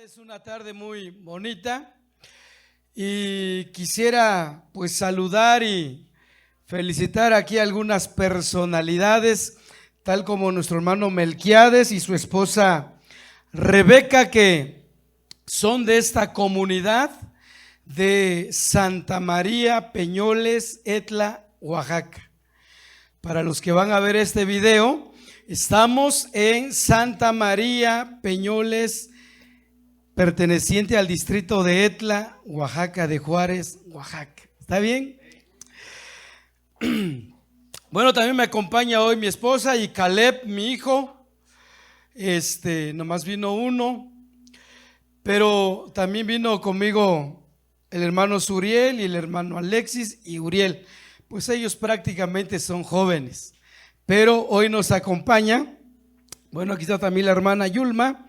Es una tarde muy bonita y quisiera pues saludar y felicitar aquí a algunas personalidades, tal como nuestro hermano Melquiades y su esposa Rebeca, que son de esta comunidad de Santa María Peñoles, Etla, Oaxaca. Para los que van a ver este video, estamos en Santa María Peñoles, perteneciente al distrito de Etla, Oaxaca de Juárez, Oaxaca. ¿Está bien? Bueno, también me acompaña hoy mi esposa y Caleb, mi hijo. Nomás vino uno, pero también vino conmigo el hermano Suriel y el hermano Alexis y Uriel. Pues ellos prácticamente son jóvenes, pero hoy nos acompaña. Bueno, aquí está también la hermana Yulma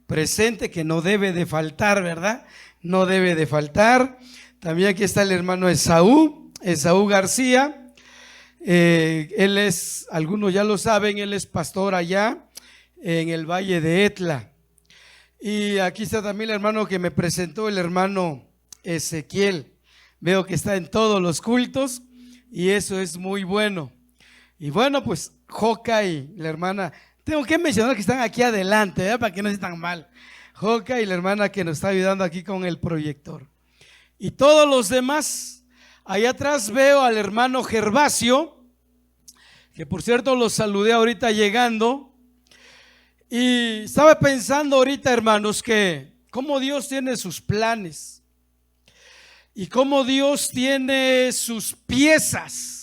presente, que no debe de faltar, ¿verdad? No debe de faltar. También aquí está el hermano Esaú García. Él es, algunos ya lo saben, él es pastor allá en el Valle de Etla. Y aquí está también el hermano que me presentó, el hermano Ezequiel. Veo que está en todos los cultos y eso es muy bueno. Y bueno, pues Joca y la hermana, tengo que mencionar que están aquí adelante, ¿verdad? Para que no se tan mal. Joca y la hermana que nos está ayudando aquí con el proyector. Y todos los demás. Allá atrás veo al hermano Gervasio, que por cierto los saludé ahorita llegando. Y estaba pensando ahorita, hermanos, que cómo Dios tiene sus planes y cómo Dios tiene sus piezas.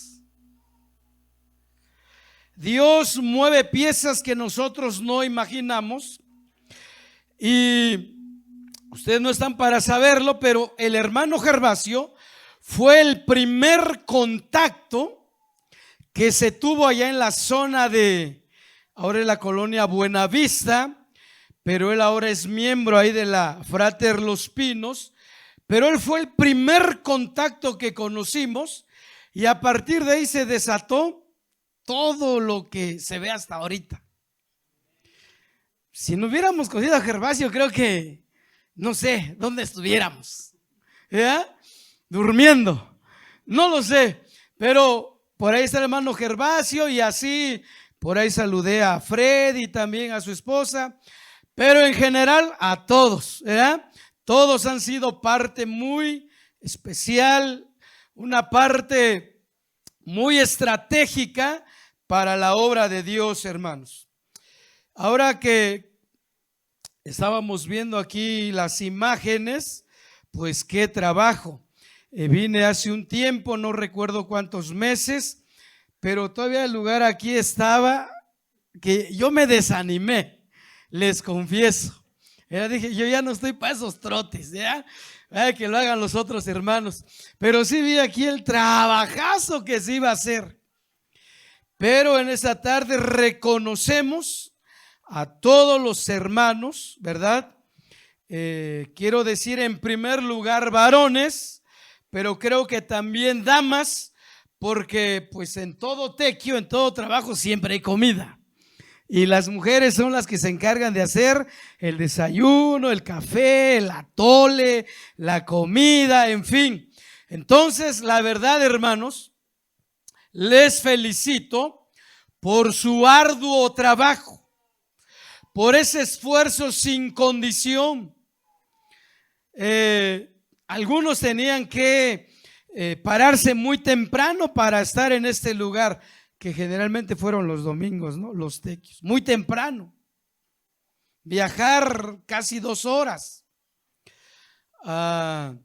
Dios mueve piezas que nosotros no imaginamos y ustedes no están para saberlo, pero el hermano Gervasio fue el primer contacto que se tuvo allá en la zona de, ahora en la colonia Buenavista, pero él ahora es miembro ahí de la Frater Los Pinos, pero él fue el primer contacto que conocimos y a partir de ahí se desató todo lo que se ve hasta ahorita. Si no hubiéramos conocido a Gervasio, creo que no sé dónde estuviéramos, ¿ya? Durmiendo, no lo sé, pero por ahí está el hermano Gervasio y así, por ahí saludé a Fred y también a su esposa, pero en general a todos, ¿verdad? Todos han sido parte muy especial, una parte muy estratégica para la obra de Dios, hermanos. Ahora que estábamos viendo aquí las imágenes, pues qué trabajo. Vine hace un tiempo, no recuerdo cuántos meses, pero todavía el lugar aquí estaba que yo me desanimé, les confieso. Dije, yo ya no estoy para esos trotes, ¿ya? Que lo hagan los otros hermanos. Pero sí vi aquí el trabajazo que se iba a hacer. Pero en esta tarde reconocemos a todos los hermanos, ¿verdad? Quiero decir en primer lugar varones, pero creo que también damas, porque pues en todo tequio, en todo trabajo siempre hay comida. Y las mujeres son las que se encargan de hacer el desayuno, el café, el atole, la comida, en fin. Entonces, la verdad, hermanos, les felicito por su arduo trabajo, por ese esfuerzo sin condición. Algunos tenían que pararse muy temprano para estar en este lugar, que generalmente fueron los domingos, ¿no? Los tequios, muy temprano. Viajar casi 2 horas. Para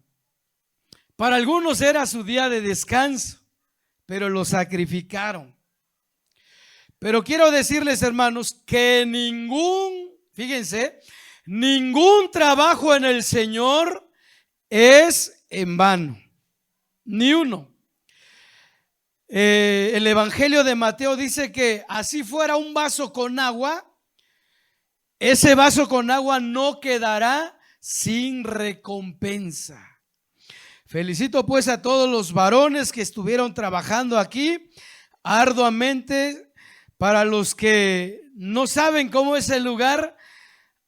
algunos era su día de descanso, pero lo sacrificaron. Pero quiero decirles, hermanos, que fíjense, ningún trabajo en el Señor es en vano, ni uno. El Evangelio de Mateo dice que así fuera un vaso con agua, ese vaso con agua no quedará sin recompensa. Felicito pues a todos los varones que estuvieron trabajando aquí arduamente. Para los que no saben cómo es el lugar,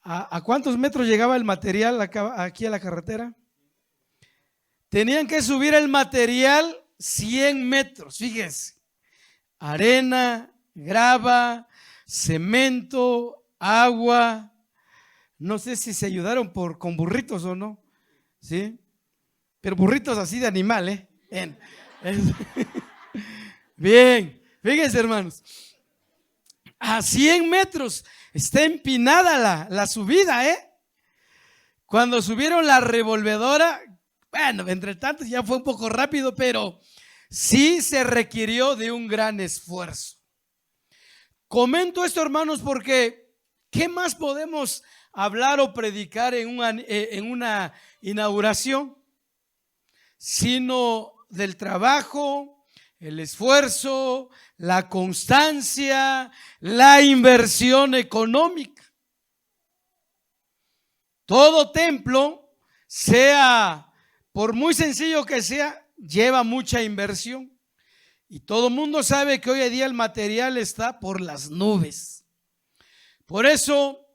¿A cuántos metros llegaba el material aquí a la carretera? Tenían que subir el material 100 metros, fíjense. Arena, grava, cemento, agua. No sé si se ayudaron con burritos o no, ¿sí? Pero burritos así de animal, ¿eh? Bien, bien. Fíjense, hermanos. A 100 metros está empinada la subida, ¿eh? Cuando subieron la revolvedora, bueno, entre tantos ya fue un poco rápido, pero sí se requirió de un gran esfuerzo. Comento esto, hermanos, porque ¿qué más podemos hablar o predicar en una inauguración? Sino del trabajo, el esfuerzo, la constancia, la inversión económica. Todo templo, sea por muy sencillo que sea, lleva mucha inversión. Y todo el mundo sabe que hoy en día el material está por las nubes. Por eso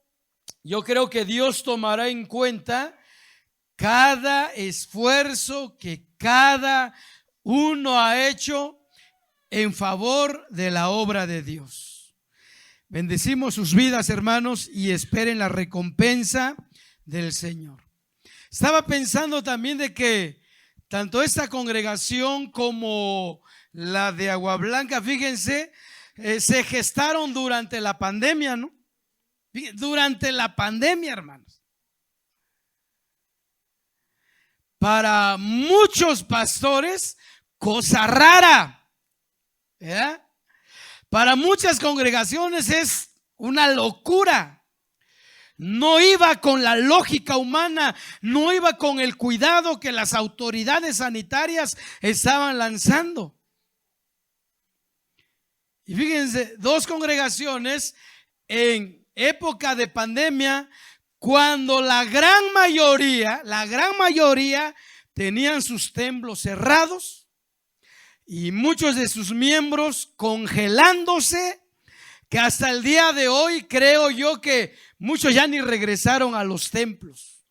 yo creo que Dios tomará en cuenta cada esfuerzo que cada uno ha hecho en favor de la obra de Dios. Bendecimos sus vidas, hermanos, y esperen la recompensa del Señor. Estaba pensando también de que tanto esta congregación como la de Agua Blanca, fíjense, se gestaron durante la pandemia, ¿no? Durante la pandemia, hermanos. Para muchos pastores, cosa rara, ¿verdad? Para muchas congregaciones es una locura. No iba con la lógica humana, no iba con el cuidado que las autoridades sanitarias estaban lanzando. Y fíjense, dos congregaciones en época de pandemia, cuando la gran mayoría tenían sus templos cerrados y muchos de sus miembros congelándose, que hasta el día de hoy creo yo que muchos ya ni regresaron a los templos.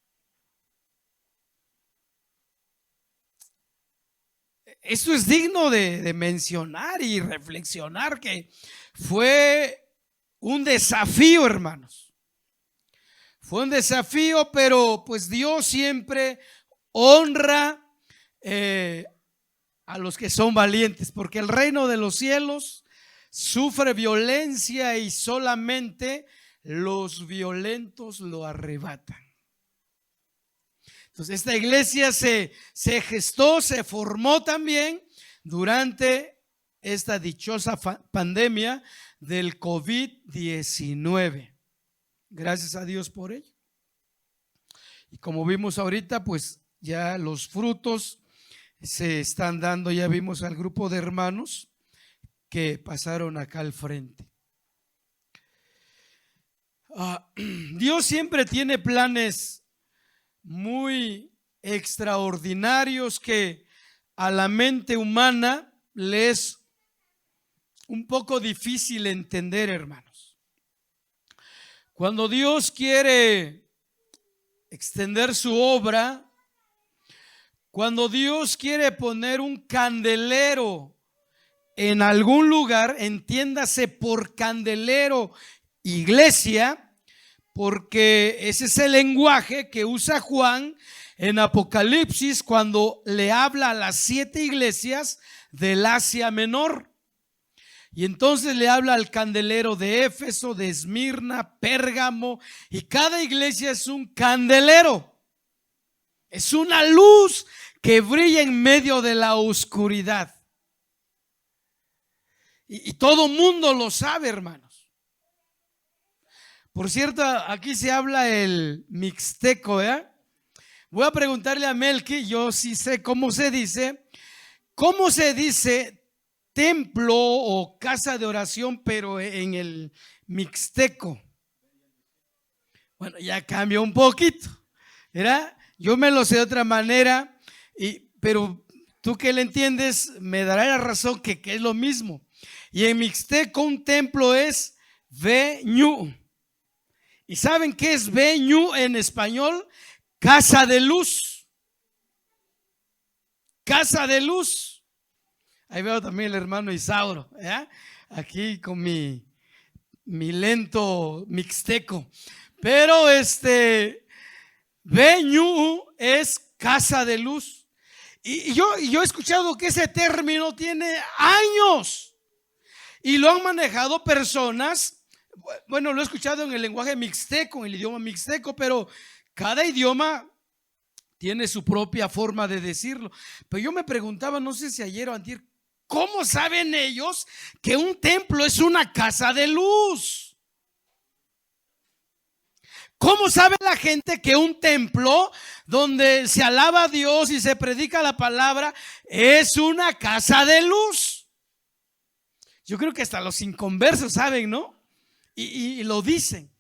Esto es digno de mencionar y reflexionar, que fue un desafío, hermanos. Fue un desafío, pero pues Dios siempre honra a los que son valientes, porque el reino de los cielos sufre violencia y solamente los violentos lo arrebatan. Entonces esta iglesia se gestó, se formó también durante esta dichosa pandemia del COVID-19. Gracias a Dios por ello. Y como vimos ahorita, pues ya los frutos se están dando. Ya vimos al grupo de hermanos que pasaron acá al frente. Dios siempre tiene planes muy extraordinarios que a la mente humana le es un poco difícil entender, hermanos. Cuando Dios quiere extender su obra, cuando Dios quiere poner un candelero en algún lugar, entiéndase por candelero iglesia, porque ese es el lenguaje que usa Juan en Apocalipsis cuando le habla a las 7 iglesias del Asia Menor. Y entonces le habla al candelero de Éfeso, de Esmirna, Pérgamo, y cada iglesia es un candelero. Es una luz que brilla en medio de la oscuridad. Y todo mundo lo sabe, hermanos. Por cierto, aquí se habla el mixteco, ¿eh? Voy a preguntarle a Melqui, yo sí sé cómo se dice. ¿Cómo se dice templo o casa de oración, pero en el mixteco? Bueno, ya cambió un poquito, ¿verdad? Yo me lo sé de otra manera, pero tú que le entiendes me darás la razón que es lo mismo. Y en mixteco un templo es veñú ¿Y saben qué es Venue en español? Casa de luz. Casa de luz. Ahí veo también el hermano Isauro, ¿eh? Aquí con mi lento mixteco. Pero Venue es casa de luz. Y yo he escuchado que ese término tiene años y lo han manejado personas. Bueno, lo he escuchado en el lenguaje mixteco, en el idioma mixteco, pero cada idioma tiene su propia forma de decirlo. Pero yo me preguntaba, no sé si ayer o antier, ¿cómo saben ellos que un templo es una casa de luz? ¿Cómo sabe la gente que un templo donde se alaba a Dios y se predica la palabra es una casa de luz? Yo creo que hasta los inconversos saben, ¿no? Y lo dicen.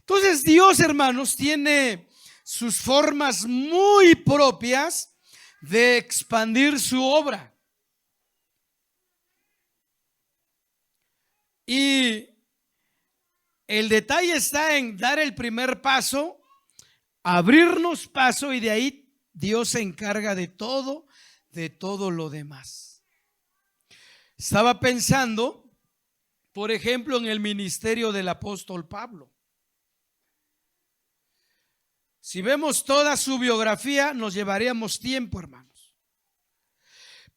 Entonces Dios, hermanos, tiene sus formas muy propias de expandir su obra. Y el detalle está en dar el primer paso, abrirnos paso, y de ahí Dios se encarga de todo lo demás. Estaba pensando, por ejemplo, en el ministerio del apóstol Pablo. Si vemos toda su biografía, nos llevaríamos tiempo, hermanos.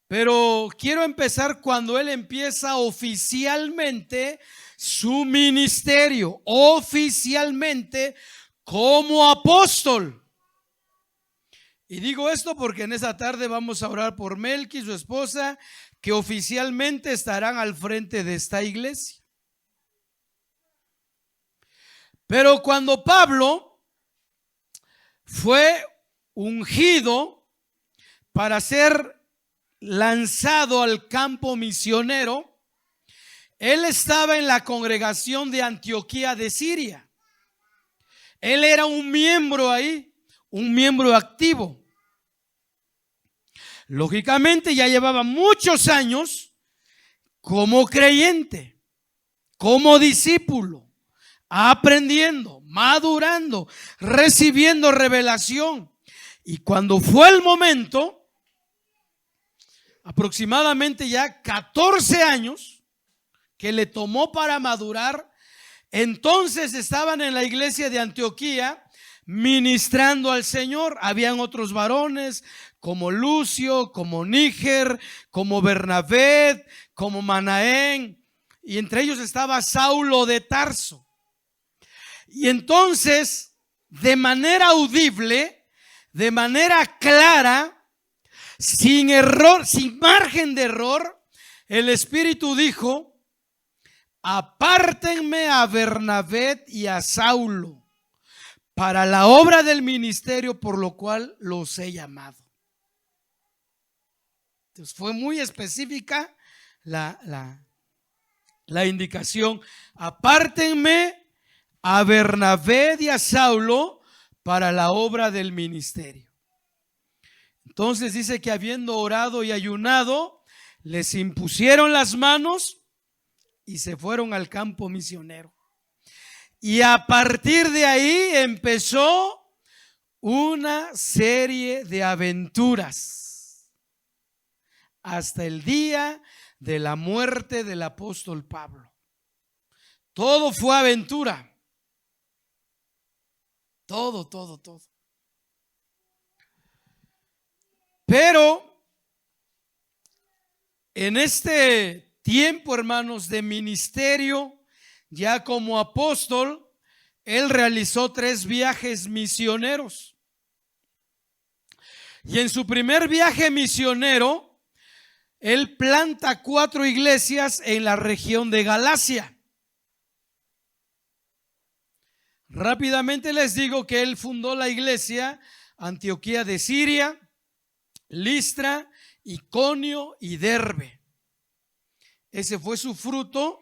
Pero quiero empezar cuando él empieza oficialmente su ministerio, oficialmente como apóstol. Y digo esto porque en esta tarde vamos a orar por Melqui y su esposa, que oficialmente estarán al frente de esta iglesia. Pero cuando Pablo fue ungido para ser lanzado al campo misionero, él estaba en la congregación de Antioquía de Siria. Él era un miembro ahí, un miembro activo. Lógicamente ya llevaba muchos años como creyente, como discípulo, aprendiendo, madurando, recibiendo revelación. Y cuando fue el momento, aproximadamente ya 14 años que le tomó para madurar, entonces estaban en la iglesia de Antioquía ministrando al Señor. Habían otros varones como Lucio, como Níger, como Bernabé, como Manaén, y entre ellos estaba Saulo de Tarso. Y entonces, de manera audible, de manera clara, sin error, sin margen de error, el Espíritu dijo: apártenme a Bernabé y a Saulo para la obra del ministerio por lo cual los he llamado. Entonces fue muy específica la indicación: apártenme a Bernabé y a Saulo para la obra del ministerio. Entonces dice que habiendo orado y ayunado, les impusieron las manos y se fueron al campo misionero. Y a partir de ahí empezó una serie de aventuras hasta el día de la muerte del apóstol Pablo. Todo fue aventura. Todo. Pero en este tiempo, hermanos, de ministerio, ya como apóstol, él realizó 3 viajes misioneros. Y en su primer viaje misionero, él planta 4 iglesias en la región de Galacia. Rápidamente les digo que él fundó la iglesia Antioquía de Siria, Listra, Iconio y Derbe. Ese fue su fruto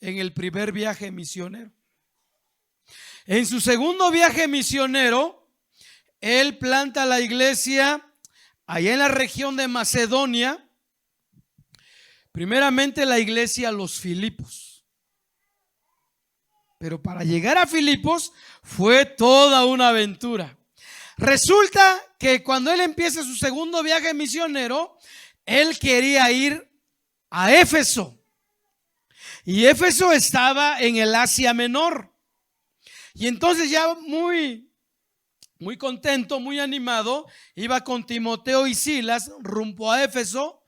en el primer viaje misionero. En su segundo viaje misionero, él planta la iglesia allá en la región de Macedonia, primeramente la iglesia Los Filipos. pero para llegar a Filipos fue toda una aventura. Resulta que cuando él empieza su segundo viaje misionero, él quería ir a Éfeso. Y Éfeso estaba en el Asia Menor. Y entonces ya muy contento, muy animado, iba con Timoteo y Silas rumbo a Éfeso,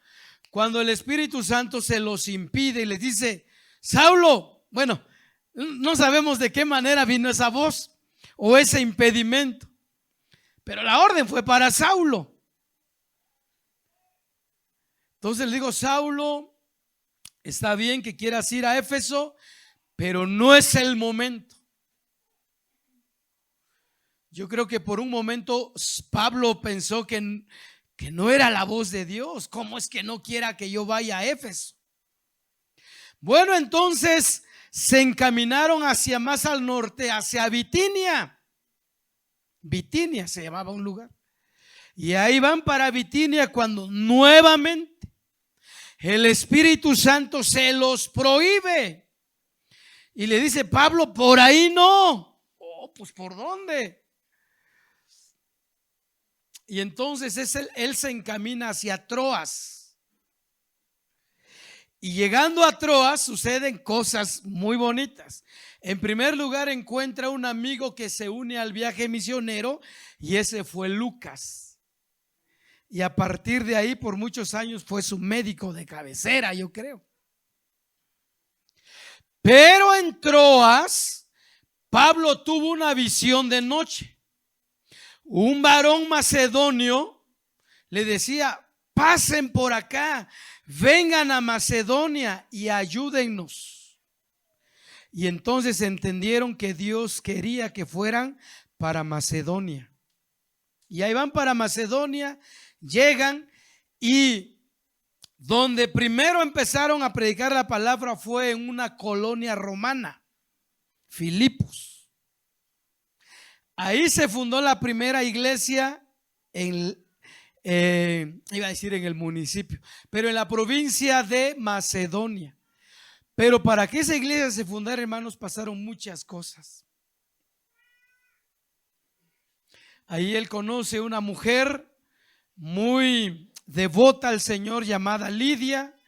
cuando el Espíritu Santo se los impide y les dice: Saulo, bueno, no sabemos de qué manera vino esa voz o ese impedimento, pero la orden fue para Saulo. Entonces le digo: Saulo, está bien que quieras ir a Éfeso, pero no es el momento. Yo creo que por un momento Pablo pensó que no era la voz de Dios. ¿Cómo es que no quiera que yo vaya a Éfeso? Bueno, entonces se encaminaron hacia más al norte, hacia Bitinia. Bitinia se llamaba un lugar. Y ahí van para Bitinia cuando nuevamente el Espíritu Santo se los prohíbe. Y le dice: Pablo, por ahí no. Oh, pues ¿por dónde? Y entonces él se encamina hacia Troas. Y llegando a Troas suceden cosas muy bonitas. En primer lugar, encuentra un amigo que se une al viaje misionero, y ese fue Lucas. Y a partir de ahí por muchos años fue su médico de cabecera, yo creo. Pero en Troas Pablo tuvo una visión de noche. Un varón macedonio le decía: pasen por acá, vengan a Macedonia y ayúdennos. Y entonces entendieron que Dios quería que fueran para Macedonia. Y ahí van para Macedonia, llegan, y donde primero empezaron a predicar la palabra fue en una colonia romana, Filipos. Ahí se fundó la primera iglesia iba a decir en el municipio, pero en la provincia de Macedonia. Pero para que esa iglesia se fundara, hermanos, pasaron muchas cosas. Ahí él conoce una mujer muy devota al Señor llamada Lidia,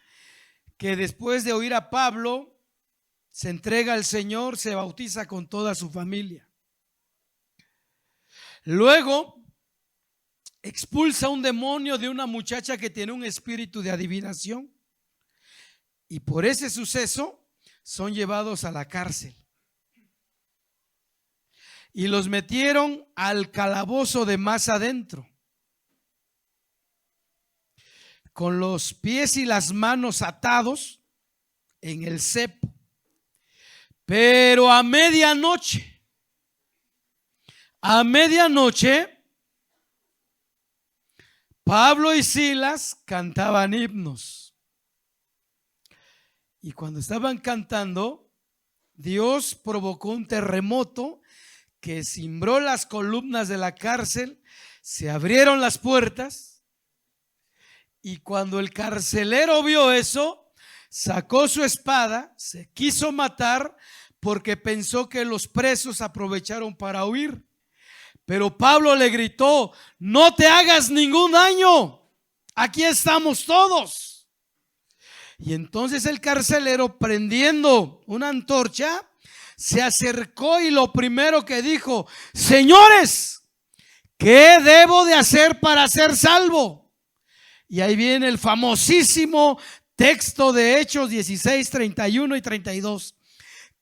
que después de oír a Pablo se entrega al Señor, se bautiza con toda su familia. Luego expulsa un demonio de una muchacha que tiene un espíritu de adivinación, y por ese suceso son llevados a la cárcel y los metieron al calabozo de más adentro, con los pies y las manos atados en el cepo. Pero a medianoche, Pablo y Silas cantaban himnos. Y cuando estaban cantando, Dios provocó un terremoto que cimbró las columnas de la cárcel, se abrieron las puertas, y cuando el carcelero vio eso, sacó su espada, se quiso matar porque pensó que los presos aprovecharon para huir. Pero Pablo le gritó: no te hagas ningún daño, aquí estamos todos. Y entonces el carcelero, prendiendo una antorcha, se acercó y lo primero que dijo: señores, ¿qué debo de hacer para ser salvo? Y ahí viene el famosísimo texto de Hechos 16, 31 y 32.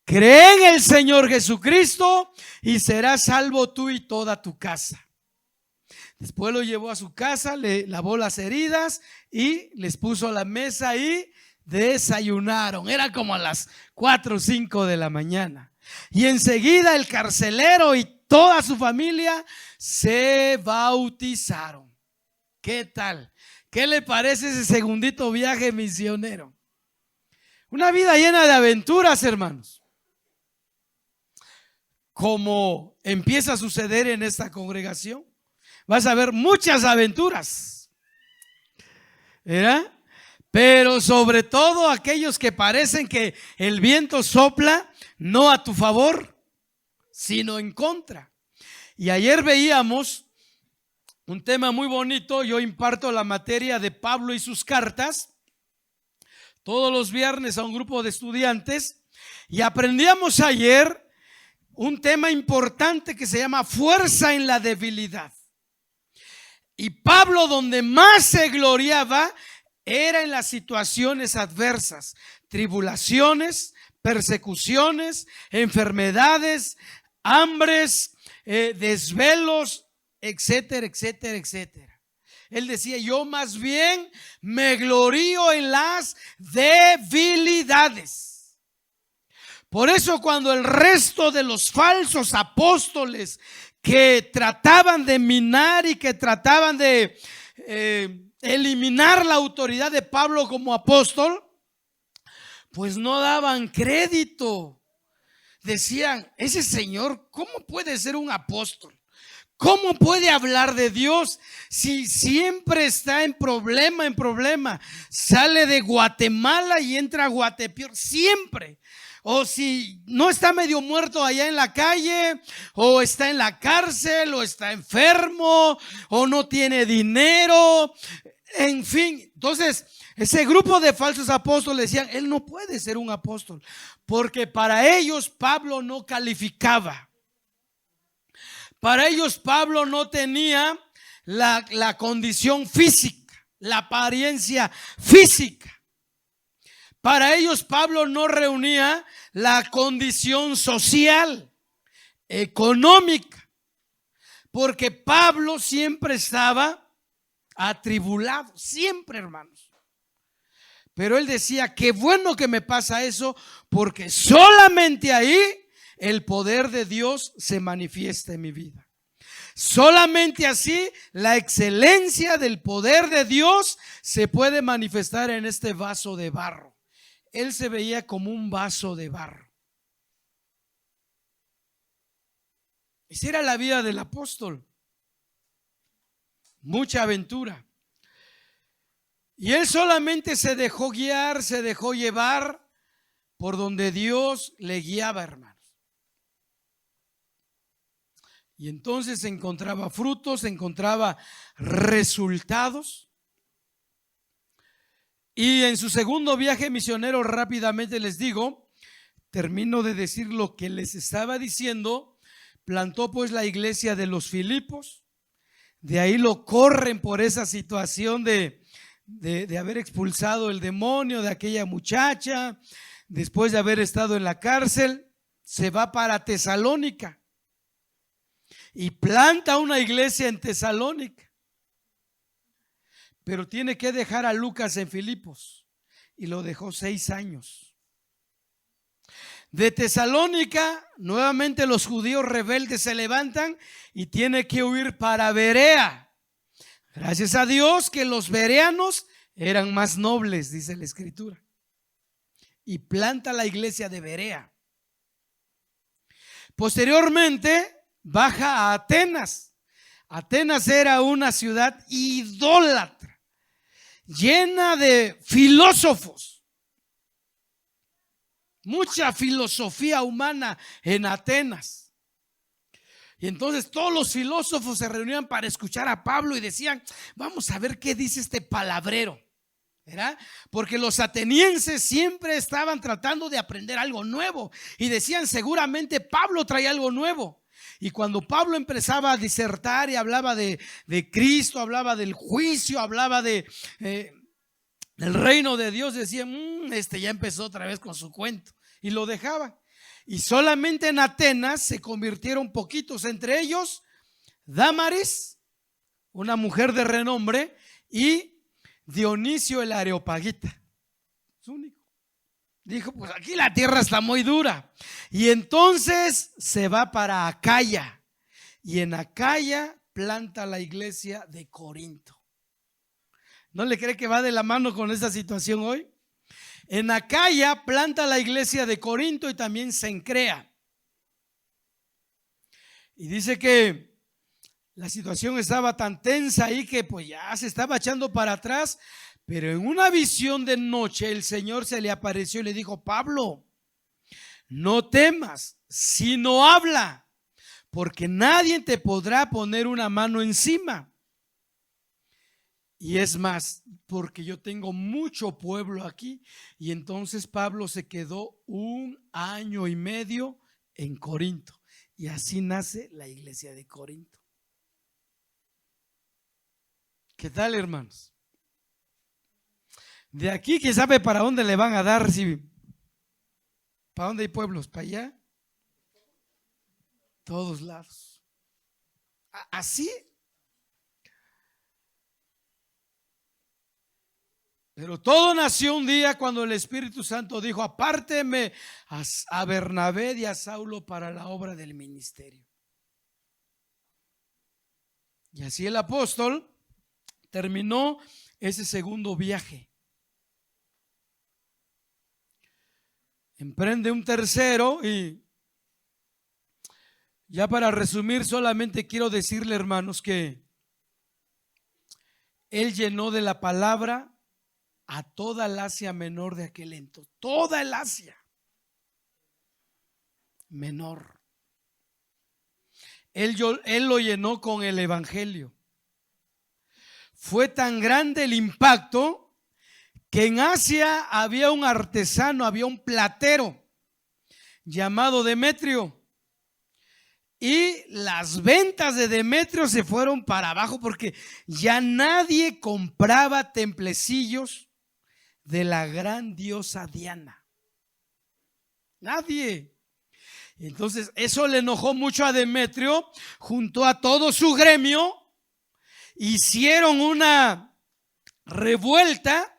Cree en el Señor Jesucristo y serás salvo tú y toda tu casa. Después lo llevó a su casa, le lavó las heridas y les puso a la mesa y desayunaron. Era como a las 4 o 5 de la mañana. Y enseguida el carcelero y toda su familia se bautizaron. ¿Qué tal? ¿Qué le parece ese segundito viaje misionero? Una vida llena de aventuras, hermanos. Como empieza a suceder en esta congregación, vas a ver muchas aventuras, ¿verdad? pero sobre todo aquellos que parecen que el viento sopla no a tu favor, sino en contra. Y ayer veíamos un tema muy bonito. Yo imparto la materia de Pablo y sus cartas todos los viernes a un grupo de estudiantes, y aprendíamos ayer un tema importante que se llama fuerza en la debilidad. Y Pablo, donde más se gloriaba, era en las situaciones adversas, tribulaciones, persecuciones, enfermedades, hambres, desvelos, etcétera, etcétera, etcétera. Él decía: yo más bien me glorío en las debilidades. Por eso cuando el resto de los falsos apóstoles que trataban de minar y que trataban de eliminar la autoridad de Pablo como apóstol, pues no daban crédito. Decían: ese señor, ¿cómo puede ser un apóstol? ¿Cómo puede hablar de Dios si siempre está en problema? Sale de Guatemala y entra a Guatepeor siempre. O si no está medio muerto allá en la calle, o está en la cárcel, o está enfermo, o no tiene dinero, en fin. Entonces, ese grupo de falsos apóstoles decían: él no puede ser un apóstol, porque para ellos Pablo no calificaba. Para ellos Pablo no tenía la condición física, la apariencia física. Para ellos Pablo no reunía la condición social, económica, porque Pablo siempre estaba atribulado, siempre, hermanos. Pero él decía: qué bueno que me pasa eso, porque solamente ahí el poder de Dios se manifiesta en mi vida. Solamente así la excelencia del poder de Dios se puede manifestar en este vaso de barro. Él se veía como un vaso de barro. Esa era la vida del apóstol. Mucha aventura. Y él solamente se dejó guiar, se dejó llevar por donde Dios le guiaba, hermanos. Y entonces encontraba frutos, encontraba resultados. Y en su segundo viaje misionero, rápidamente les digo, termino de decir lo que les estaba diciendo. Plantó pues la iglesia de los Filipos. De ahí lo corren por esa situación de haber expulsado el demonio de aquella muchacha. Después de haber estado en la cárcel, se va para Tesalónica y planta una iglesia en Tesalónica. Pero tiene que dejar a Lucas en Filipos, y lo dejó 6 años. De Tesalónica, nuevamente los judíos rebeldes se levantan y tiene que huir para Berea. Gracias a Dios que los bereanos eran más nobles, dice la escritura. Y planta la iglesia de Berea. Posteriormente baja a Atenas. Atenas era una ciudad idólatra, llena de filósofos. Mucha filosofía humana en Atenas. Y entonces todos los filósofos se reunían para escuchar a Pablo y decían: vamos a ver qué dice este palabrero, ¿verdad? Porque los atenienses siempre estaban tratando de aprender algo nuevo y decían: seguramente Pablo trae algo nuevo. Y cuando Pablo empezaba a disertar y hablaba de Cristo, hablaba del juicio, hablaba del reino de Dios, decían: este ya empezó otra vez con su cuento, y lo dejaban. Y solamente en Atenas se convirtieron poquitos, entre ellos Dámaris, una mujer de renombre, y Dionisio el Areopagita, su único. Dijo: pues aquí la tierra está muy dura. Y entonces se va para Acaya, y en Acaya planta la iglesia de Corinto. ¿No le cree que va de la mano con esta situación hoy? En Acaya planta la iglesia de Corinto y también Cencrea. Y dice que la situación estaba tan tensa ahí que pues ya se estaba echando para atrás, Pero en una visión de noche el Señor se le apareció y le dijo: Pablo, no temas, sino habla, porque nadie te podrá poner una mano encima. Y es más, porque yo tengo mucho pueblo aquí. Y entonces Pablo se quedó 1 año y medio en Corinto. Y así nace la iglesia de Corinto. ¿Qué tal, hermanos? De aquí, ¿quién sabe para dónde le van a dar? Si, ¿para dónde hay pueblos? ¿Para allá? Todos lados. Así. Pero todo nació un día cuando el Espíritu Santo dijo: apárteme a Bernabé y a Saulo para la obra del ministerio. Y así el apóstol terminó ese segundo viaje. Emprende un tercero, y ya para resumir solamente quiero decirle, hermanos, que él llenó de la palabra a toda el Asia Menor de aquel entonces, toda el Asia Menor. Él lo llenó con el evangelio. Fue tan grande el impacto que en Asia había un artesano, había un platero llamado Demetrio, y las ventas de Demetrio se fueron para abajo porque ya nadie compraba templecillos de la gran diosa Diana. Nadie. Entonces eso le enojó mucho a Demetrio. Juntó a todo su gremio, hicieron una revuelta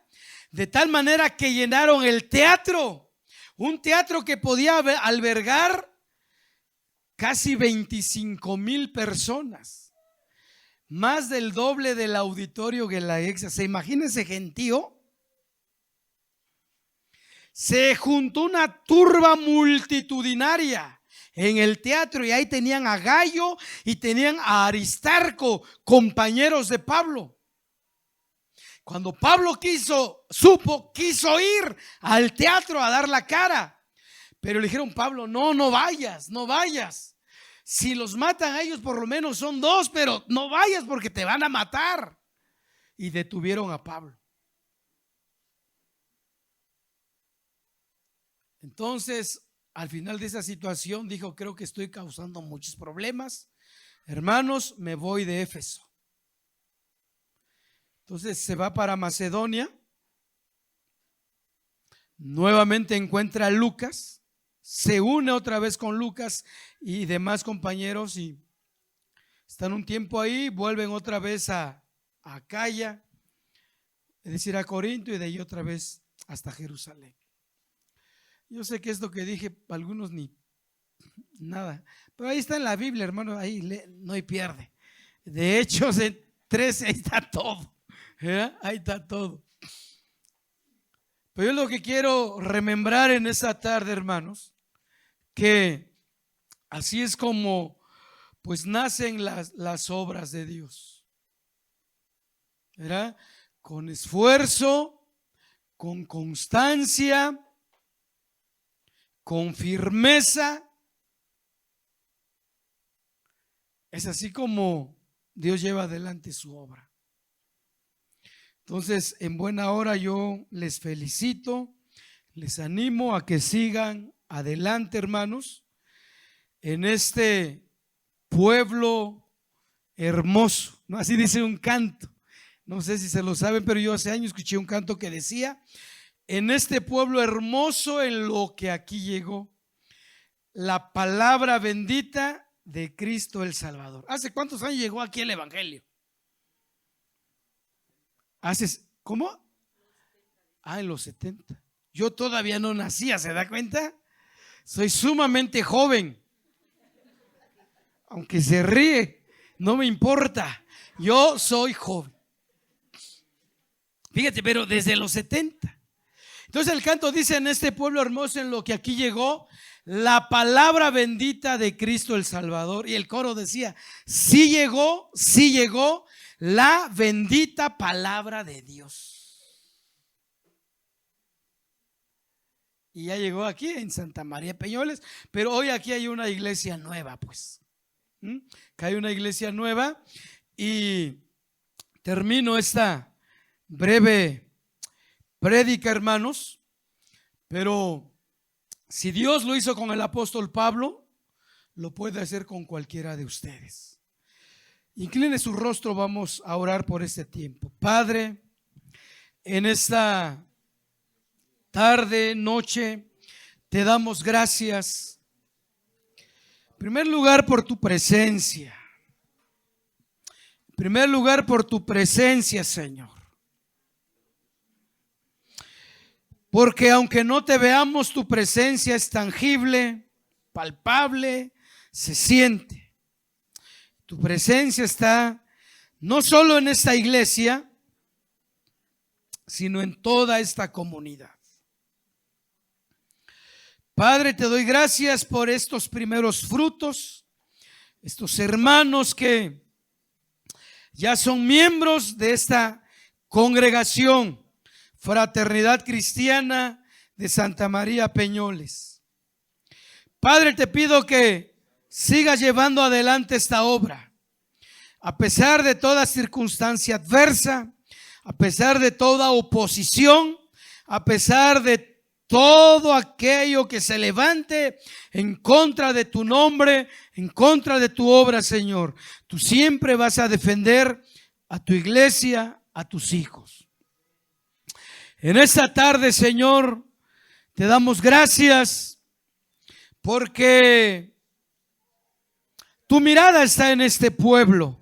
de tal manera que llenaron el teatro, un teatro que podía albergar casi 25,000 personas, más del doble del auditorio que la Exa. ¿Se imagina ese gentío? Se juntó una turba multitudinaria en el teatro, y ahí tenían a Gayo y tenían a Aristarco, compañeros de Pablo. Cuando Pablo quiso ir al teatro a dar la cara, pero le dijeron: Pablo, no vayas. Si los matan a ellos, por lo menos son 2, pero no vayas porque te van a matar. Y detuvieron a Pablo. Entonces, al final de esa situación, dijo: creo que estoy causando muchos problemas. Hermanos, me voy de Éfeso. Entonces se va para Macedonia. Nuevamente encuentra a Lucas. Se une otra vez con Lucas y demás compañeros, y están un tiempo ahí. Vuelven otra vez a Acaya, es decir, a Corinto, y de ahí otra vez hasta Jerusalén. Yo sé que esto que dije, algunos ni nada, pero ahí está en la Biblia, hermano, ahí no hay pierde. De Hechos 13, ahí está todo, ahí está todo. Pero yo lo que quiero remembrar en esta tarde, hermanos, que así es como pues nacen las obras de Dios, ¿verdad? Con esfuerzo, con constancia, con firmeza. Es así como Dios lleva adelante su obra. Entonces, en buena hora yo les felicito, les animo a que sigan adelante, hermanos, en este pueblo hermoso, ¿no? Así dice un canto, no sé si se lo saben, pero yo hace años escuché un canto que decía: en este pueblo hermoso en lo que aquí llegó la palabra bendita de Cristo el Salvador. ¿Hace cuántos años llegó aquí el evangelio? ¿Cómo? En los 70. Yo todavía no nacía, ¿se da cuenta? Soy sumamente joven. Aunque se ríe, no me importa. Yo soy joven. Fíjate, pero desde los 70. Entonces el canto dice: en este pueblo hermoso en lo que aquí llegó la palabra bendita de Cristo el Salvador. Y el coro decía: sí llegó la bendita palabra de Dios. y ya llegó aquí en Santa María Peñoles, pero hoy aquí hay una iglesia nueva, pues. Que hay una iglesia nueva y termino esta breve prédica, hermanos, pero si Dios lo hizo con el apóstol Pablo, lo puede hacer con cualquiera de ustedes. Incline su rostro, vamos a orar por este tiempo. Padre, en esta tarde, noche, te damos gracias, en primer lugar por tu presencia, en primer lugar por tu presencia, Señor. Porque aunque no te veamos, tu presencia es tangible, palpable, se siente. Tu presencia está no solo en esta iglesia, sino en toda esta comunidad. Padre, te doy gracias por estos primeros frutos, estos hermanos que ya son miembros de esta congregación, Fraternidad Cristiana de Santa María Peñoles. Padre, te pido que sigas llevando adelante esta obra, a pesar de toda circunstancia adversa, a pesar de toda oposición, a pesar de todo aquello que se levante en contra de tu nombre, en contra de tu obra, Señor. Tú siempre vas a defender a tu iglesia, a tus hijos. En esta tarde, Señor, te damos gracias porque tu mirada está en este pueblo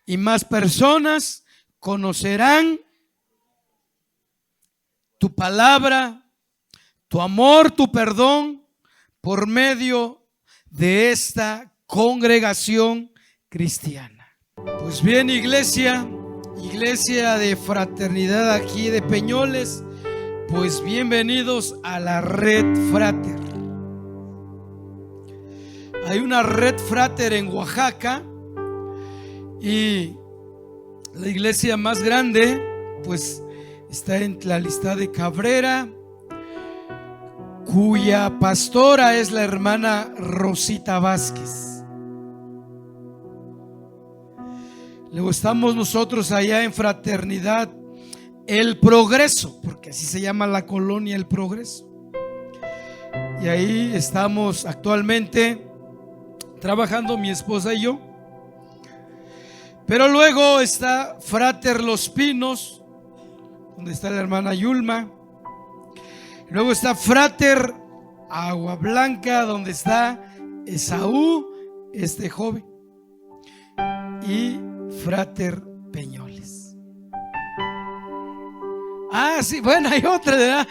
y más personas conocerán tu palabra, tu amor, tu perdón por medio de esta congregación cristiana. Pues bien, iglesia de fraternidad aquí de Peñoles, pues bienvenidos a la Red Frater. Hay una Red Frater en Oaxaca y la iglesia más grande pues está en Tlalistá de Cabrera, cuya pastora es la hermana Rosita Vázquez. Luego estamos nosotros allá en Fraternidad El Progreso, porque así se llama la colonia El Progreso. Y ahí estamos actualmente trabajando mi esposa y yo. Pero luego está Frater Los Pinos, donde está la hermana Yulma. Luego está Frater Agua Blanca, donde está Esaú, este joven. Y Frater Peñoles. Ah, sí, bueno, hay otra, ¿verdad?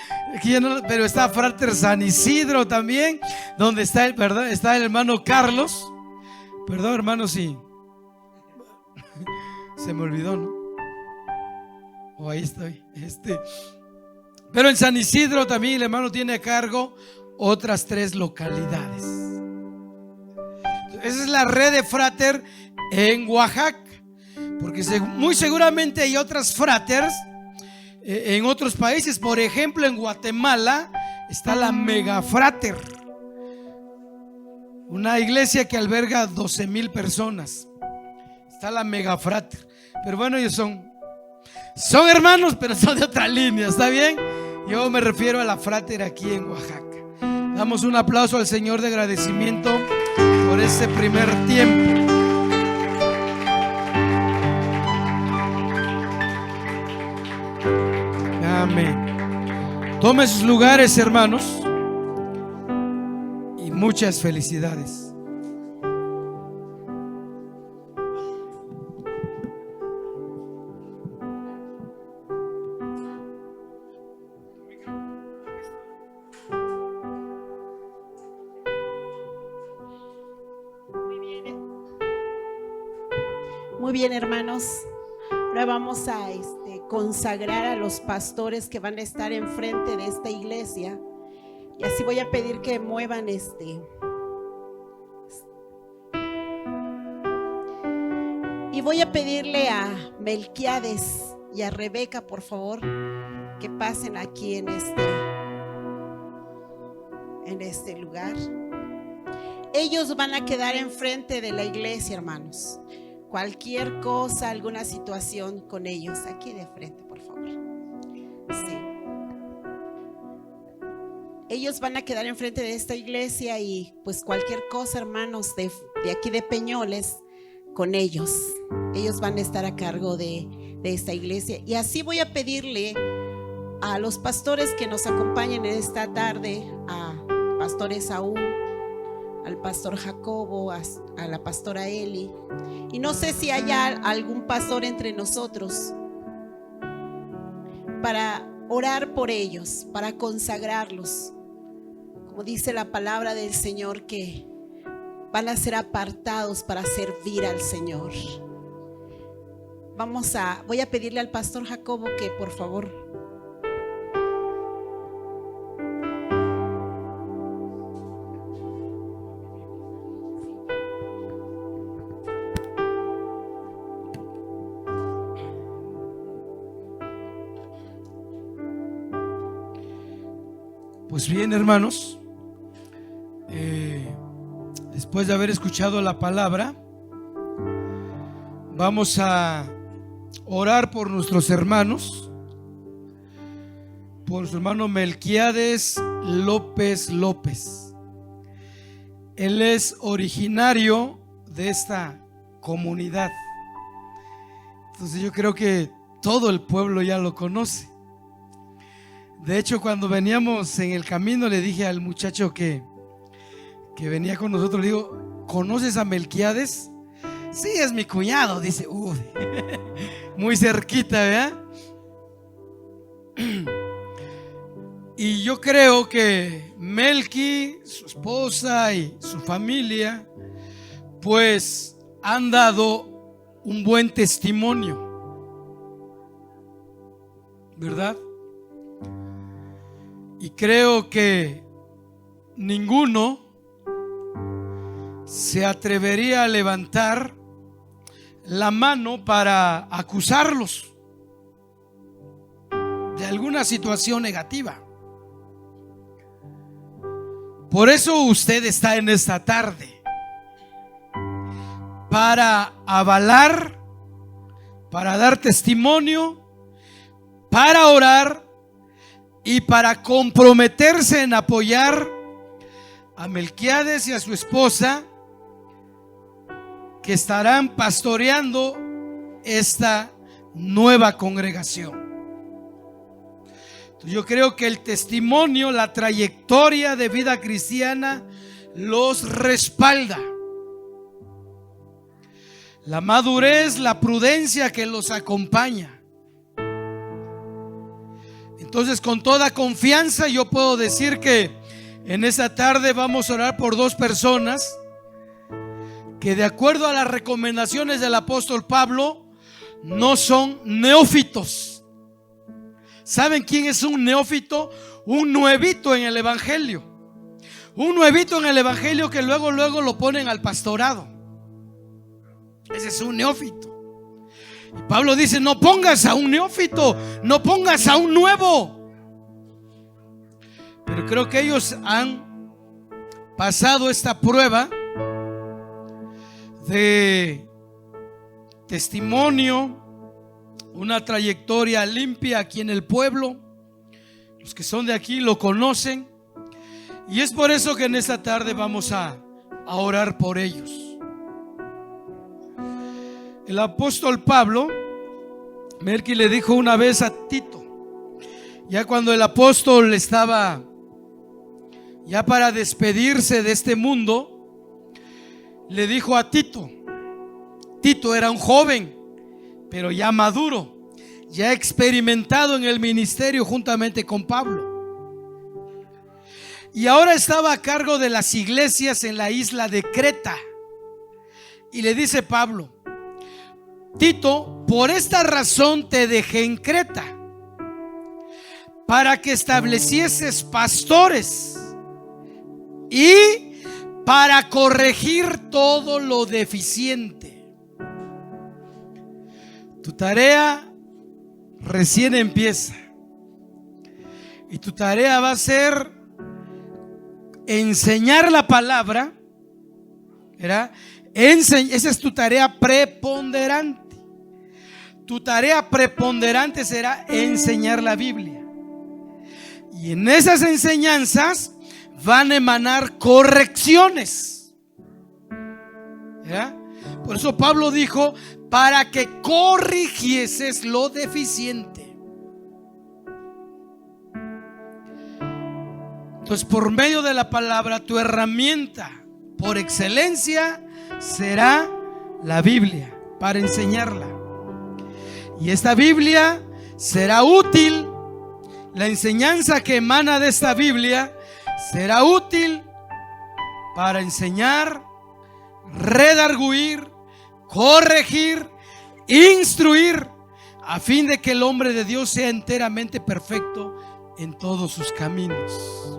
Pero está Frater San Isidro también, donde está está el hermano Carlos. Perdón, hermano, sí. Se me olvidó, ¿no? Oh, ahí estoy. Pero en San Isidro también el hermano tiene a cargo otras 3 localidades. Esa es la red de Frater en Oaxaca, porque muy seguramente hay otras fraters en otros países. Por ejemplo, en Guatemala está la Mega Frater, una iglesia que alberga 12,000 personas. Está la Mega Frater. Pero bueno, ellos son hermanos, pero son de otra línea, ¿está bien? Yo me refiero a la Frater aquí en Oaxaca. Damos un aplauso al Señor de agradecimiento por este primer tiempo. Amén. Tome sus lugares, hermanos, y muchas felicidades. Muy bien, hermanos. Ahora vamos a consagrar a los pastores que van a estar enfrente de esta iglesia. Y así voy a pedir que muevan y voy a pedirle a Melquiades y a Rebeca, por favor, que pasen aquí en en este lugar. Ellos van a quedar enfrente de la iglesia, hermanos. Cualquier cosa, alguna situación con ellos, aquí de frente, por favor. Sí. Ellos van a quedar enfrente de esta iglesia y pues cualquier cosa, hermanos, de aquí de Peñoles, con ellos. Ellos van a estar a cargo de esta iglesia. Y así voy a pedirle a los pastores que nos acompañen en esta tarde, a Pastor Esaú, al Pastor Jacobo, a la Pastora Eli. Y no sé si haya algún pastor entre nosotros para orar por ellos, para consagrarlos. Como dice la palabra del Señor, que van a ser apartados para servir al Señor. Voy a pedirle al Pastor Jacobo que por favor. Pues bien, hermanos, después de haber escuchado la palabra, vamos a orar por nuestros hermanos, por su hermano Melquiades López López. Él es originario de esta comunidad, entonces yo creo que todo el pueblo ya lo conoce. De hecho, cuando veníamos en el camino, le dije al muchacho que venía con nosotros, le digo, ¿conoces a Melquiades? Sí, es mi cuñado. Dice, muy cerquita, ¿verdad? Y yo creo que Melqui, su esposa y su familia, pues han dado un buen testimonio, ¿verdad? Y creo que ninguno se atrevería a levantar la mano para acusarlos de alguna situación negativa. Por eso usted está en esta tarde, para avalar, para dar testimonio, para orar y para comprometerse en apoyar a Melquiades y a su esposa, que estarán pastoreando esta nueva congregación. Entonces, yo creo que el testimonio, la trayectoria de vida cristiana los respalda. La madurez, la prudencia que los acompaña. Entonces, con toda confianza yo puedo decir que en esta tarde vamos a orar por dos personas que, de acuerdo a las recomendaciones del apóstol Pablo, no son neófitos. ¿Saben quién es un neófito? Un nuevito en el evangelio. Un nuevito en el evangelio que luego lo ponen al pastorado. Ese es un neófito. Y Pablo dice, no pongas a un neófito, no pongas a un nuevo. Pero creo que ellos han pasado esta prueba de testimonio, una trayectoria limpia aquí en el pueblo. Los que son de aquí lo conocen, y es por eso que en esta tarde vamos a orar por ellos. El apóstol Pablo, Melqui le dijo una vez a Tito, ya cuando el apóstol estaba ya para despedirse de este mundo, le dijo a Tito. Tito era un joven, pero ya maduro, ya experimentado en el ministerio juntamente con Pablo, y ahora estaba a cargo de las iglesias en la isla de Creta. Y le dice Pablo, Tito, por esta razón te dejé en Creta, para que establecieses pastores y para corregir todo lo deficiente. Tu tarea recién empieza, y tu tarea va a ser enseñar la palabra, ¿verdad? Esa es tu tarea preponderante. Tu tarea preponderante será enseñar la Biblia. Y en esas enseñanzas van a emanar correcciones, ¿verdad? Por eso Pablo dijo, para que corrigieses lo deficiente. Entonces, por medio de la palabra, tu herramienta por excelencia será la Biblia para enseñarla. Y esta Biblia será útil. La enseñanza que emana de esta Biblia será útil para enseñar, redarguir, corregir, instruir, a fin de que el hombre de Dios sea enteramente perfecto en todos sus caminos.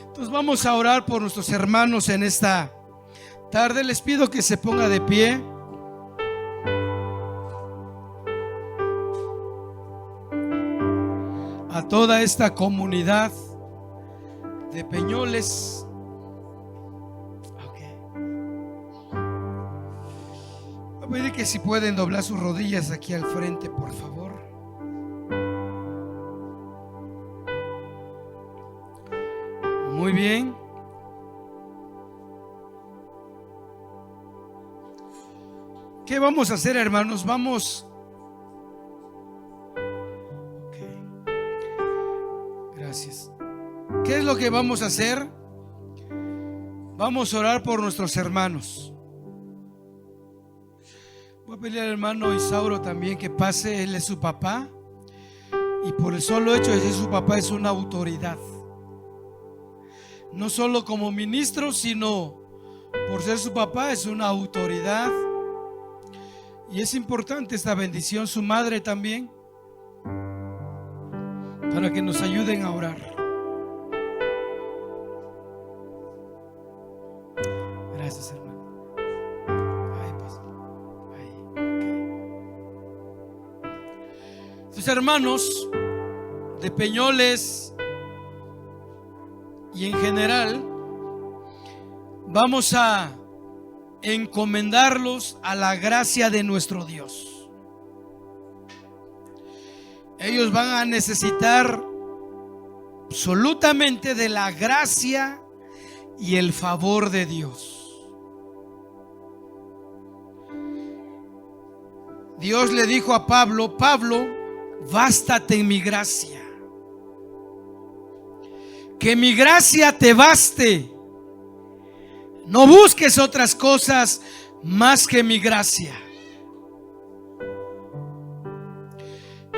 Entonces vamos a orar por nuestros hermanos en esta tarde. Les pido que se ponga de pie. A toda esta comunidad de Peñoles. Voy a pedir que si pueden doblar sus rodillas aquí al frente, por favor. Muy bien. ¿Qué vamos a hacer, hermanos? Vamos. Gracias. ¿Qué es lo que vamos a hacer? Vamos a orar por nuestros hermanos. Voy a pedir al hermano Isauro también que pase. Él es su papá, y por el solo hecho de ser su papá es una autoridad, no solo como ministro, sino por ser su papá es una autoridad. Y es importante esta bendición. Su madre también, para que nos ayuden a orar. Gracias, hermano. Ahí pasa. Ahí. Okay. Sus hermanos de Peñoles y en general, vamos a encomendarlos a la gracia de nuestro Dios. Ellos van a necesitar absolutamente de la gracia y el favor de Dios. Dios le dijo a Pablo: Pablo, bástate en mi gracia. Que mi gracia te baste. No busques otras cosas más que mi gracia.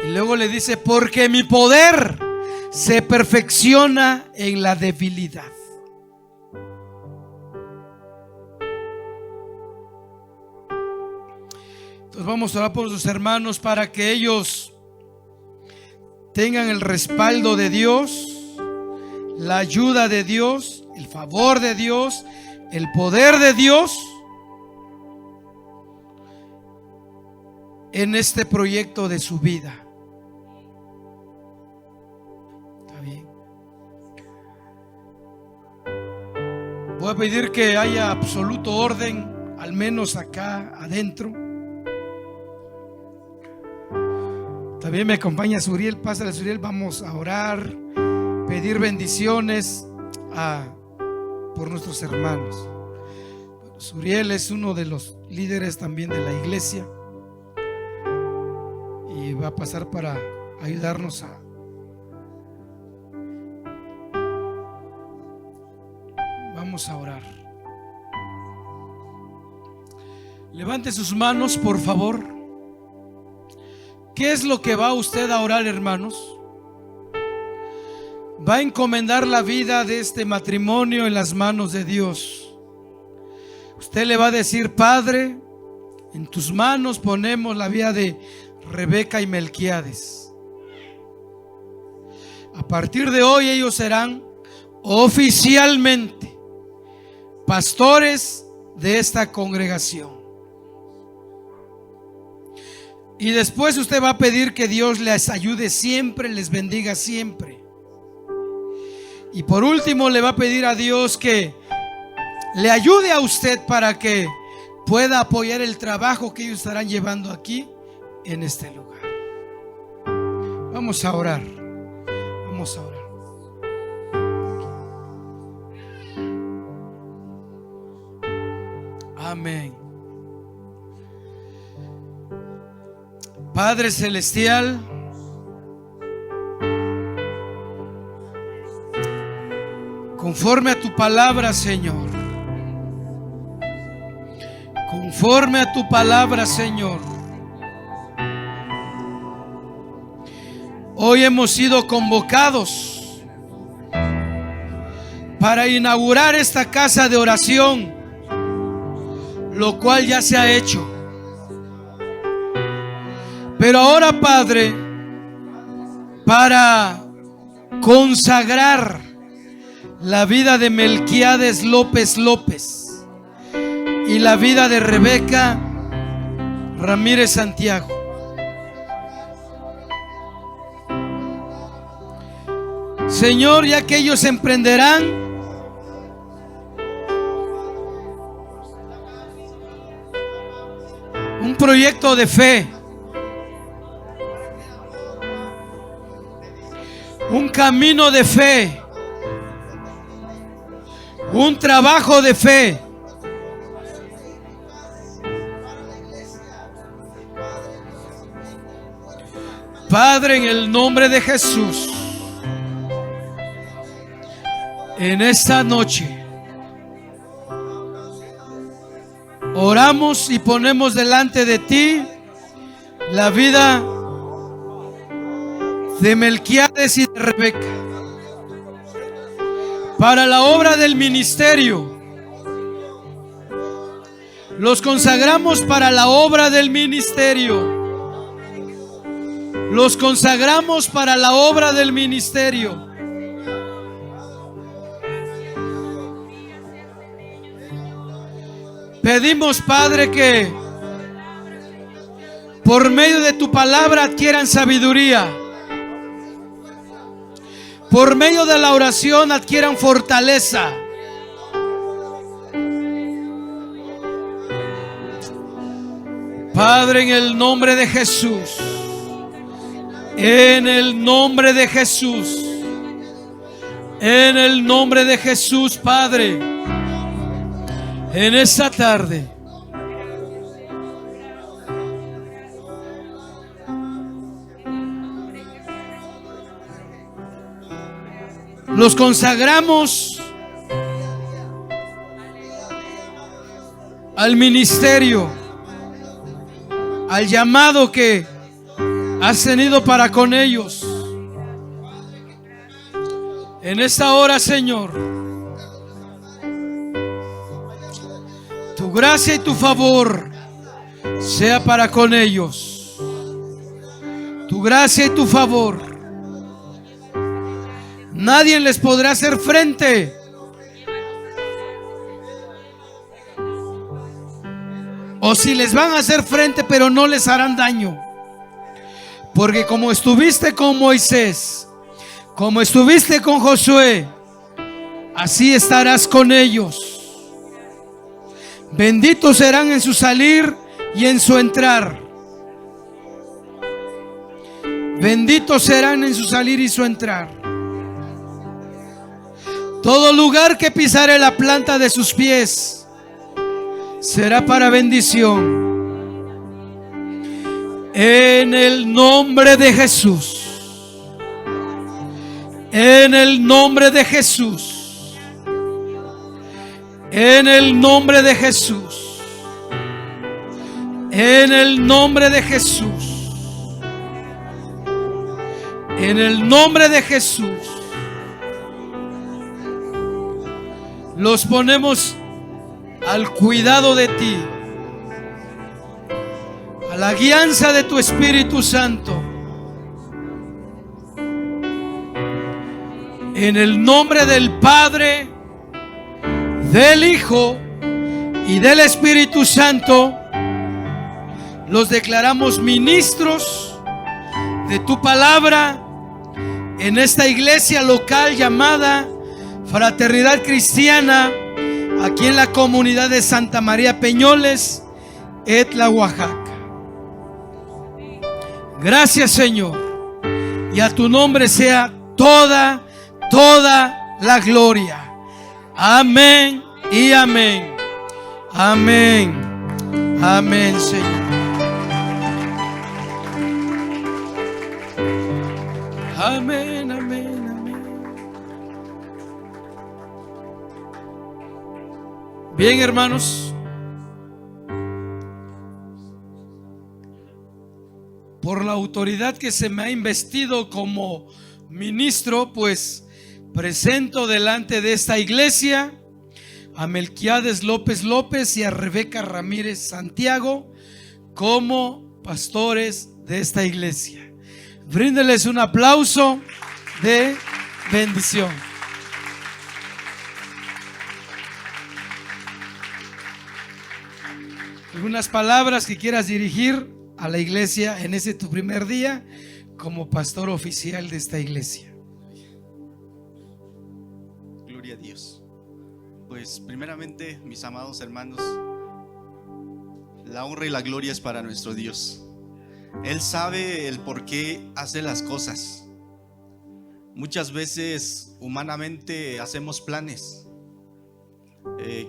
Y luego le dice: porque mi poder se perfecciona en la debilidad. Entonces vamos a orar por sus hermanos para que ellos tengan el respaldo de Dios, la ayuda de Dios, el favor de Dios, el poder de Dios en este proyecto de su vida. ¿Está bien? Voy a pedir que haya absoluto orden, al menos acá adentro. También me acompaña Suriel. Pásale, Suriel. Vamos a orar, pedir bendiciones por nuestros hermanos. Suriel es uno de los líderes también de la iglesia y va a pasar para ayudarnos Vamos a orar. Levante sus manos, por favor. ¿Qué es lo que va usted a orar, hermanos? Va a encomendar la vida de este matrimonio en las manos de Dios. Usted le va a decir: Padre, en tus manos ponemos la vida de Rebeca y Melquiades. A partir de hoy ellos serán oficialmente pastores de esta congregación. Y después usted va a pedir que Dios les ayude siempre, les bendiga siempre. Y por último le va a pedir a Dios que le ayude a usted para que pueda apoyar el trabajo que ellos estarán llevando aquí en este lugar. Vamos a orar. Vamos a orar. Amén. Padre Celestial, conforme a tu palabra, Señor, conforme a tu palabra, Señor, hoy hemos sido convocados para inaugurar esta casa de oración, lo cual ya se ha hecho. Pero ahora, Padre, para consagrar la vida de Melquiades López López y la vida de Rebeca Ramírez Santiago, Señor, ya que ellos emprenderán un proyecto de fe, un camino de fe, un trabajo de fe, Padre, en el nombre de Jesús, en esta noche oramos y ponemos delante de ti la vida de Melquiades y de Rebeca para la obra del ministerio. Los consagramos para la obra del ministerio. Los consagramos para la obra del ministerio. Pedimos, Padre, que por medio de tu palabra adquieran sabiduría. Por medio de la oración adquieran fortaleza. Padre, en el nombre de Jesús, en el nombre de Jesús, en el nombre de Jesús, Padre, en esta tarde los consagramos al ministerio, al llamado que has tenido para con ellos. En esta hora, Señor, tu gracia y tu favor sea para con ellos. Tu gracia y tu favor. Nadie les podrá hacer frente. O si les van a hacer frente, pero no les harán daño. Porque como estuviste con Moisés, como estuviste con Josué, así estarás con ellos. Benditos serán en su salir y en su entrar. Benditos serán en su salir y su entrar. Todo lugar que pisare la planta de sus pies será para bendición. En el nombre de Jesús. En el nombre de Jesús. En el nombre de Jesús. En el nombre de Jesús. En el nombre de Jesús. Los ponemos al cuidado de ti, a la guianza de tu Espíritu Santo. En el nombre del Padre, del Hijo y del Espíritu Santo, los declaramos ministros de tu palabra en esta iglesia local llamada Fraternidad Cristiana, aquí en la comunidad de Santa María Peñoles, Etla, Oaxaca. Gracias, Señor, y a tu nombre sea toda la gloria. Amén y amén. Amén. Amén, Señor. Amén, amén, amén. Bien, hermanos, por la autoridad que se me ha investido como ministro, pues presento delante de esta iglesia a Melquiades López López y a Rebeca Ramírez Santiago como pastores de esta iglesia. Bríndeles un aplauso de bendición. ¿Algunas palabras que quieras dirigir a la iglesia en ese tu primer día como pastor oficial de esta iglesia? Gloria a Dios. Pues primeramente, mis amados hermanos, la honra y la gloria es para nuestro Dios. Él sabe el por qué hace las cosas. Muchas veces humanamente hacemos planes.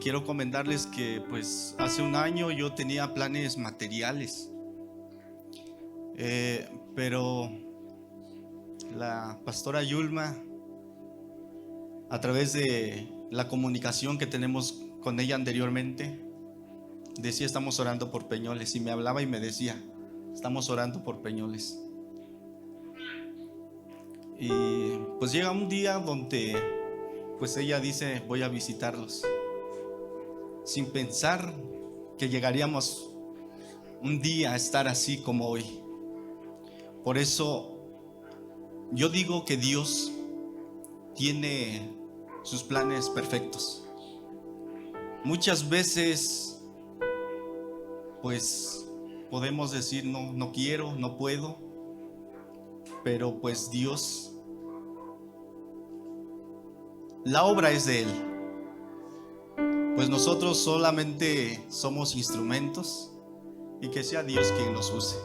Quiero comentarles que pues hace un año yo tenía planes materiales, pero la pastora Yulma, a través de la comunicación que tenemos con ella anteriormente, decía: estamos orando por Peñoles, y me hablaba y me decía: estamos orando por Peñoles. Y pues llega un día donde pues ella dice: voy a visitarlos, sin pensar que llegaríamos un día a estar así como hoy. Por eso yo digo que Dios tiene sus planes perfectos. Muchas veces pues podemos decir: no quiero, no puedo, pero pues Dios, la obra es de Él. Pues nosotros solamente somos instrumentos, y que sea Dios quien nos use.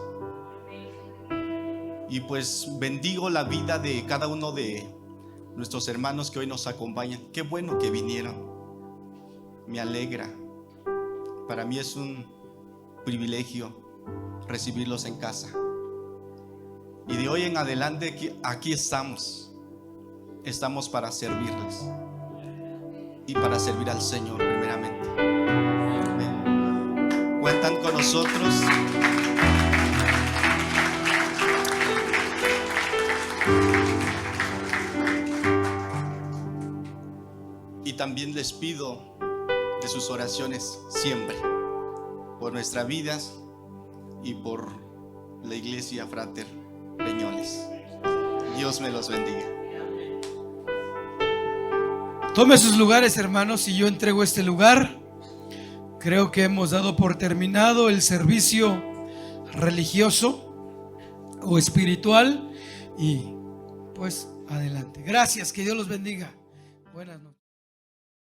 Y pues bendigo la vida de cada uno de nuestros hermanos que hoy nos acompañan. Qué bueno que vinieron, me alegra. Para mí es un privilegio recibirlos en casa. Y de hoy en adelante aquí estamos para servirles y para servir al Señor primeramente. Amén. Cuentan con nosotros. Y también les pido de sus oraciones siempre, por nuestras vidas y por la iglesia Frater Peñoles. Dios me los bendiga. Tome sus lugares, hermanos, y yo entrego este lugar. Creo que hemos dado por terminado el servicio religioso o espiritual, y pues adelante. Gracias, que Dios los bendiga. Buenas noches.